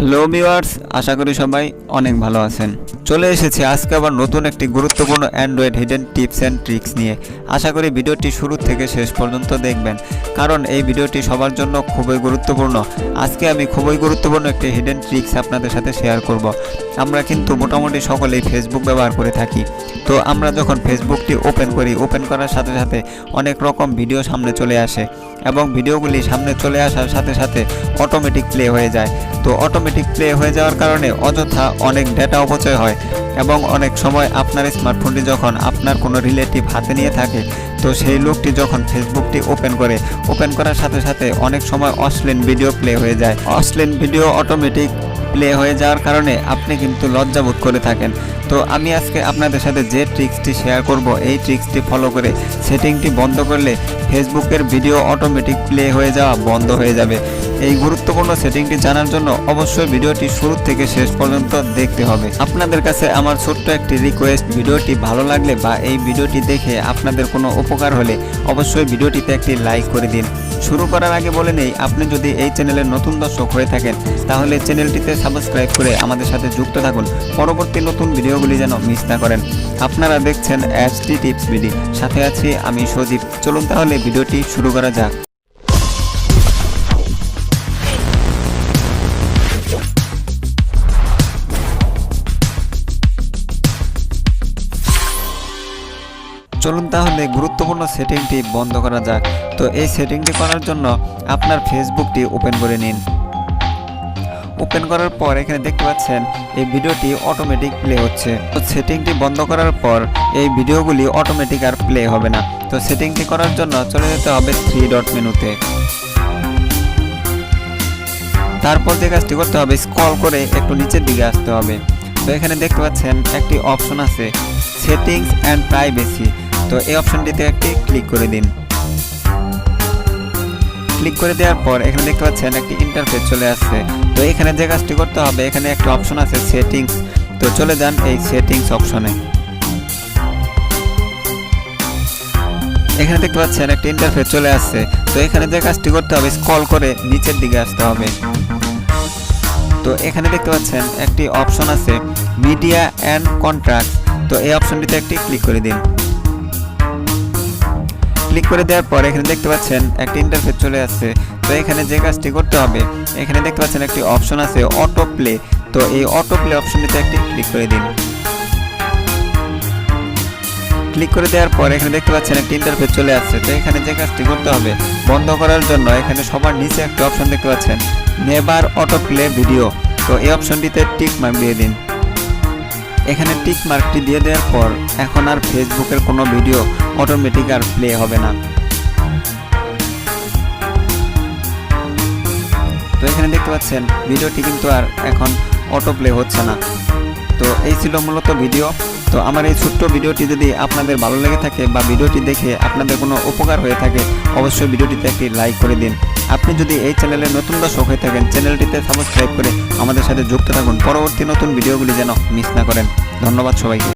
Hello viewers, আশা করি সবাই অনেক ভালো আছেন। চলে এসেছি আজকে আবার নতুন একটি গুরুত্বপূর্ণ Android hidden tips and tricks নিয়ে। আশা করি ভিডিওটি শুরু থেকে শেষ পর্যন্ত দেখবেন, কারণ এই ভিডিওটি সবার জন্য খুবই গুরুত্বপূর্ণ। আজকে আমি খুবই গুরুত্বপূর্ণ একটি হিডেন ট্রিক্স আপনাদের সাথে শেয়ার করব। আমরা কিন্তু মোটামুটি সকলেই ফেসবুক ব্যবহার করে থাকি। তো আমরা যখন ফেসবুকটি ওপেন করি, ওপেন করার সাথে সাথে অনেক রকম ভিডিও সামনে চলে আসে এবং ভিডিওগুলি সামনে চলে আসার সাথে সাথে অটোমেটিক প্লে হয়ে যায়। তো অটোমেটিক প্লে হয়ে যাওয়ার কারণে অযথা অনেক ডেটা অপচয় হয় এবং অনেক সময় আপনার স্মার্টফোনটি যখন আপনার কোনো রিলেটিভ হাতে নিয়ে থাকে, তো সেই লোকটি যখন ফেসবুকটি ওপেন করার সাথে সাথে অনেক সময় অশ্লীল ভিডিও প্লে হয়ে যায়। অশ্লীল ভিডিও অটোমেটিক প্লে হয়ে যাওয়ার কারণে আপনি কিন্তু লজ্জাবোধ করে থাকেন। তো আমি আজকে আপনাদের সাথে যে ট্রিক্সটি শেয়ার করব, এই ট্রিক্সটি ফলো করে সেটিংটি বন্ধ করলে ফেসবুকের ভিডিও অটোমেটিক প্লে হয়ে যাওয়া বন্ধ হয়ে যাবে। এই গুরুত্বপূর্ণ সেটিংটি জানার জন্য অবশ্যই ভিডিওটি শুরু থেকে শেষ পর্যন্ত দেখতে হবে। আপনাদের কাছে আমার ছোট্ট একটি রিকোয়েস্ট, ভিডিওটি ভালো লাগলে বা এই ভিডিওটি দেখে আপনাদের কোনো উপকার হলে অবশ্যই ভিডিওটিতে একটি লাইক করে দিন। শুরু করার আগে বলে নেই, আপনি যদি এই চ্যানেলের নতুন দর্শক হয়ে থাকেন তাহলে চ্যানেলটিতে সাবস্ক্রাইব করে আমাদের সাথে যুক্ত থাকুন, পরবর্তী নতুন ভিডিওগুলি যেন মিস না করেন। আপনারা দেখছেন এসটি টিপস ভিডি, সাথে আছি আমি সজীব। চলুন তাহলে ভিডিওটি শুরু করা যাক। চলুন তাহলে গুরুত্বপূর্ণ সেটিংটি বন্ধ করা যাক। তো এই সেটিংটি করার জন্য আপনার ফেসবুকটি ওপেন করে নিন। ওপেন করার পর এখানে দেখতে পাচ্ছেন এই ভিডিওটি অটোমেটিক প্লে হচ্ছে। তো সেটিংটি বন্ধ করার পর এই ভিডিওগুলি অটোমেটিক আর প্লে হবে না। তো সেটিংটি করার জন্য চলে যেতে হবে 3 ডট মেনুতে। তারপর যে কাজটি করতে হবে, স্ক্রল করে একটু নিচের দিকে আসতে হবে। তো এখানে দেখতে পাচ্ছেন একটি অপশন আছে সেটিংস অ্যান্ড প্রাইভেসি। তো এই অপশনটিতে একটি ক্লিক করে দিন। ক্লিক করে দেওয়ার পর এখানে দেখতে পাচ্ছেন একটি ইন্টারফেস চলে আসছে। তো এখানে যে কাজটি করতে হবে, এখানে একটা অপশন আছে সেটিংস। তো চলে যান এই সেটিংস অপশনে। এখানে দেখতে পাচ্ছেন একটি ইন্টারফেস চলে আসছে। তো এখানে যে কাজটি করতে হবে, স্ক্রল করে নিচের দিকে আসতে হবে। তো এখানে দেখতে পাচ্ছেন একটি অপশন আছে মিডিয়া অ্যান্ড কন্ট্রাক্ট। তো এই অপশনটিতে একটি ক্লিক করে দিন। ক্লিক করে দেওয়ার পর এখানে দেখতে পাচ্ছেন একটি ইন্টারফেস চলে আসছে। তো এখানে যে কাজটি করতে হবে, এখানে দেখতে পাচ্ছেন একটি অপশন আছে অটো প্লে। তো এই অটো প্লে অপশনটিতে একটি ক্লিক করে দিন। ক্লিক করে দেওয়ার পর এখানে দেখতে পাচ্ছেন একটি ইন্টারফেস চলে আসছে। তো এখানে যে কাজটি করতে হবে, বন্ধ করার জন্য এখানে সবার নিচে একটি অপশন দেখতে পাচ্ছেন নেভার অটো প্লে ভিডিও। তো এই অপশনটিতে টিক মার্ক দিয়ে দিন। এখানে টিক মার্কটি দিয়ে দেওয়ার পর এখন আর ফেসবুকের কোনো ভিডিও অটোমেটিক আর প্লে হবে না। তো এখানে দেখতে পাচ্ছেন ভিডিওটি কিন্তু আর এখন অটো প্লে হচ্ছে না। তো এই ছিল মূলত ভিডিও। তো আমার এই ছোট্ট ভিডিওটি যদি আপনাদের ভালো লেগে থাকে বা ভিডিওটি দেখে আপনাদের কোনো উপকার হয়ে থাকে, অবশ্যই ভিডিওটিতে একটি লাইক করে দিন। আপনি যদি এই চ্যানেলের নতুন দর্শক হয়ে থাকেন, চ্যানেলটিতে সাবস্ক্রাইব করে আমাদের সাথে যুক্ত থাকুন, পরবর্তী নতুন ভিডিওগুলি যেন মিস না করেন। ধন্যবাদ সবাইকে।